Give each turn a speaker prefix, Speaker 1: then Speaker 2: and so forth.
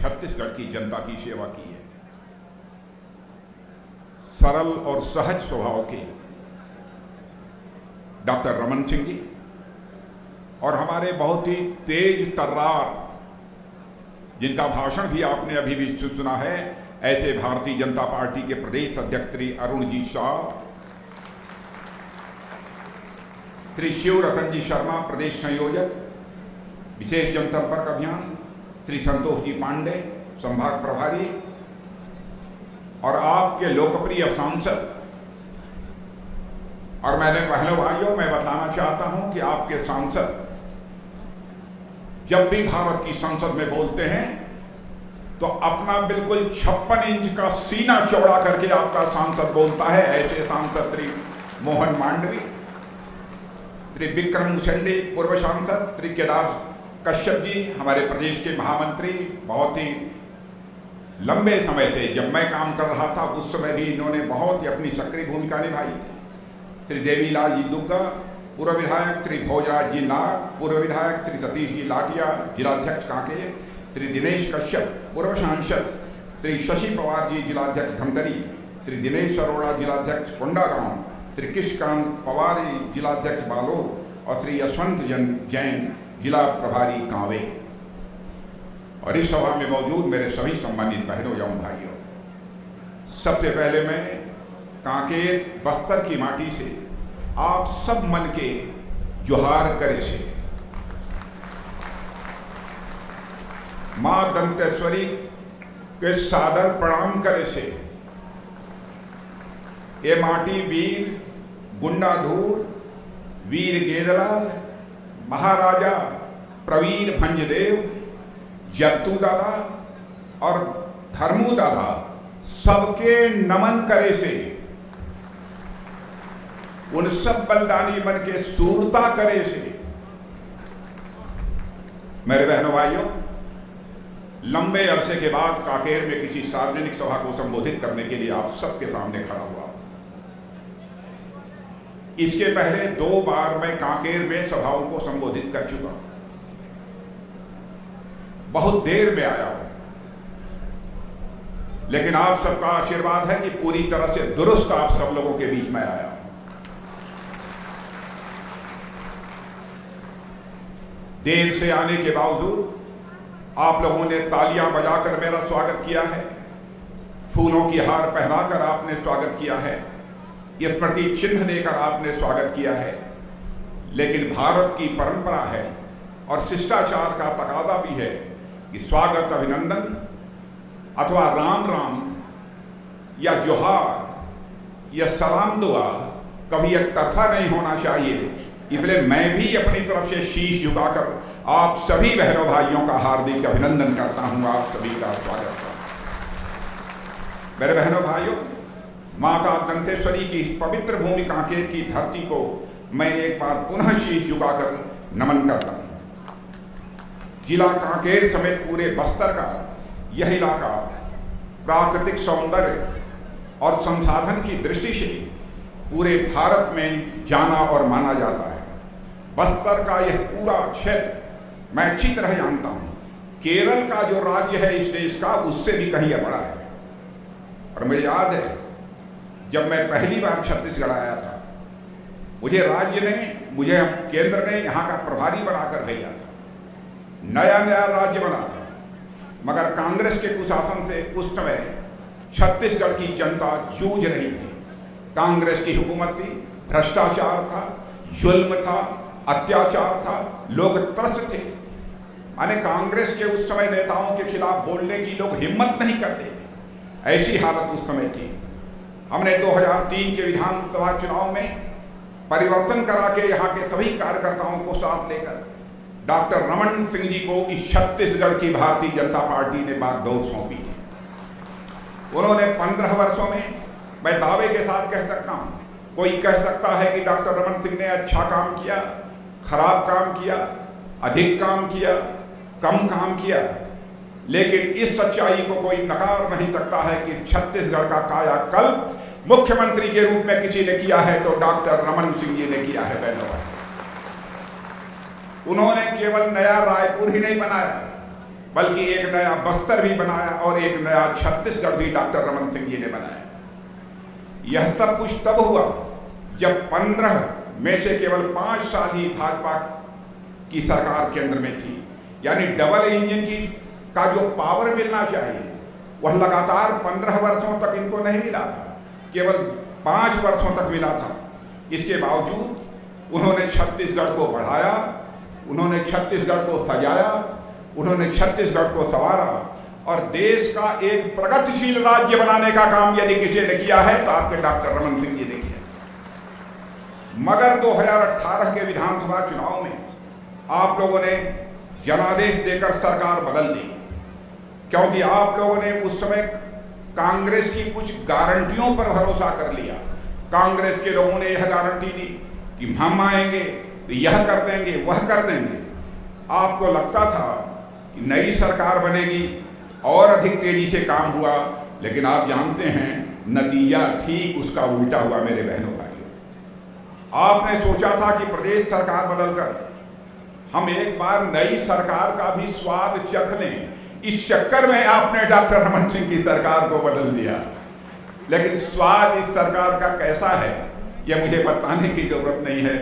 Speaker 1: छत्तीसगढ़ की जनता की सेवा की है। सरल और सहज स्वभाव के डॉक्टर रमन सिंह जी और हमारे बहुत ही तेज तर्रार, जिनका भाषण भी आपने अभी भी सुना है, ऐसे भारतीय जनता पार्टी के प्रदेश अध्यक्ष श्री अरुण जी शाह, श्री शिव रतन जी शर्मा प्रदेश संयोजक विशेष जनसंपर्क अभियान, श्री संतोष जी पांडे संभाग प्रभारी, और आपके लोकप्रिय सांसद। और मैंने बहनों भाइयों मैं बताना चाहता हूं कि आपके सांसद जब भी भारत की संसद में बोलते हैं तो अपना बिल्कुल 56 इंच का सीना चौड़ा करके आपका सांसद बोलता है। ऐसे सांसद श्री मोहन मांडवी, श्री विक्रम मुसंडी पूर्व सांसद, श्री केदार कश्यप जी हमारे प्रदेश के महामंत्री, बहुत ही लंबे समय से जब मैं काम कर रहा था उस समय भी इन्होंने बहुत ही अपनी सक्रिय भूमिका निभाई। श्री देवीलाल जी दुग्गा पूर्व विधायक, श्री भोजराज जी नाग पूर्व विधायक, श्री सतीश जी लाटिया जिलाध्यक्ष कांकेर, श्री दिनेश कश्यप पूर्व सांसद, श्री शशि पवार जी जिलाध्यक्ष धमतरी, श्री दिनेश अरोड़ा जिलाध्यक्ष कोंडागांव, श्री किशकांत पवार जिलाध्यक्ष बालोद और श्री यशवंत जैन जिला प्रभारी कांवे। और इस सभा में मौजूद मेरे सभी सम्मानित बहनों एवं भाइयों, सबसे पहले मैं कांकेर बस्तर की माटी से आप सब मन के जोहार करे से मां दंतेश्वरी के सादर प्रणाम करे से ये माटी वीर गुंडाधूर, वीर गेदलाल, महाराजा प्रवीर भंजदेव, जगतू दादा और धर्मू दादा सबके नमन करे से, उन सब बलिदानी मन के सूरता करे से। मेरे बहनों भाइयों, लंबे अरसे के बाद कांकेर में किसी सार्वजनिक सभा को संबोधित करने के लिए आप सबके सामने खड़ा हुआ। इसके पहले 2 बार मैं कांकेर में सभाओं को संबोधित कर चुका, बहुत देर में आया हूं, लेकिन आप सबका आशीर्वाद है कि पूरी तरह से दुरुस्त आप सब लोगों के बीच में आया। देर से आने के बावजूद आप लोगों ने तालियां बजाकर मेरा स्वागत किया है, फूलों की हार पहनाकर आपने स्वागत किया है, स्मृति चिन्ह देकर आपने स्वागत किया है। लेकिन भारत की परंपरा है और शिष्टाचार का तकाजा भी है कि स्वागत, अभिनंदन अथवा राम राम या जोहार या सलाम दुआ कभी एक तरफा नहीं होना चाहिए। इसलिए मैं भी अपनी तरफ से शीश झुकाकर आप सभी बहनों भाइयों का हार्दिक अभिनंदन करता हूं, आप सभी का स्वागत करता हूं। मेरे बहनों भाइयों, माता दंतेश्वरी की इस पवित्र भूमि कांकेर की धरती को मैं एक बार पुनः शीश झुकाकर नमन करता हूं। जिला कांकेर समेत पूरे बस्तर का यह इलाका प्राकृतिक सौंदर्य और संसाधन की दृष्टि से पूरे भारत में जाना और माना जाता है। बस्तर का यह पूरा क्षेत्र मैं अच्छी तरह जानता हूं, केरल का जो राज्य है इस देश का उससे भी कहीं बड़ा है। और मुझे याद है जब मैं पहली बार छत्तीसगढ़ आया था, मुझे राज्य ने, मुझे केंद्र ने यहाँ का प्रभारी बनाकर भेजा था। नया नया राज्य बना था, मगर कांग्रेस के कुशासन से उस समय छत्तीसगढ़ की जनता जूझ रही थी। कांग्रेस की हुकूमत थी, भ्रष्टाचार था, जुल्म था, अत्याचार था, लोग त्रस्त थे। माने कांग्रेस के उस समय नेताओं के खिलाफ बोलने की लोग हिम्मत नहीं करते थे, ऐसी हालत उस समय थी। हमने 2003 के विधानसभा चुनाव में परिवर्तन करा के यहाँ के सभी कार्यकर्ताओं को साथ लेकर डॉक्टर रमन सिंह जी को इस छत्तीसगढ़ की भारतीय जनता पार्टी ने बागडोर सौंपी। उन्होंने 15 वर्षों में, मैं दावे के साथ कह सकता हूं, कोई कह सकता है कि डॉक्टर रमन सिंह ने अच्छा काम किया, खराब काम किया, अधिक काम किया, कम काम किया, लेकिन इस सच्चाई को कोई नकार नहीं सकता है कि छत्तीसगढ़ का कायाकल्प मुख्यमंत्री के रूप में किसी ने किया है तो डॉक्टर रमन सिंह जी ने किया है। बहनों, उन्होंने केवल नया रायपुर ही नहीं बनाया, बल्कि एक नया बस्तर भी बनाया और एक नया छत्तीसगढ़ भी डॉक्टर रमन सिंह जी ने बनाया। यह सब कुछ तब हुआ जब 15 में से केवल 5 साल ही भाजपा की सरकार केंद्र में थी। यानी डबल इंजन की का जो पावर मिलना चाहिए वह लगातार 15 वर्षों तक इनको नहीं मिला था, केवल 5 वर्षों तक मिला था। इसके बावजूद उन्होंने छत्तीसगढ़ को बढ़ाया, उन्होंने छत्तीसगढ़ को सजाया, उन्होंने छत्तीसगढ़ को संवारा और देश का एक प्रगतिशील राज्य बनाने का काम यदि किसी ने किया है तो आपके डॉक्टर रमन सिंह जी ने किया। मगर 2018 के विधानसभा चुनाव में आप लोगों ने जनादेश देकर सरकार बदल दी, क्योंकि आप लोगों ने उस समय कांग्रेस की कुछ गारंटियों पर भरोसा कर लिया। कांग्रेस के लोगों ने यह गारंटी दी कि हम आएंगे तो यह कर देंगे, वह कर देंगे। आपको लगता था कि नई सरकार बनेगी और अधिक तेजी से काम हुआ, लेकिन आप जानते हैं नतीजा ठीक उसका उल्टा हुआ। मेरे बहनों भाइयों, आपने सोचा था कि प्रदेश सरकार बदलकर हम एक बार नई सरकार का भी स्वाद चख लें। इस चक्कर में आपने डॉक्टर रमन सिंह की सरकार को बदल दिया। लेकिन स्वाद इस सरकार का कैसा है यह मुझे बताने की जरूरत नहीं है।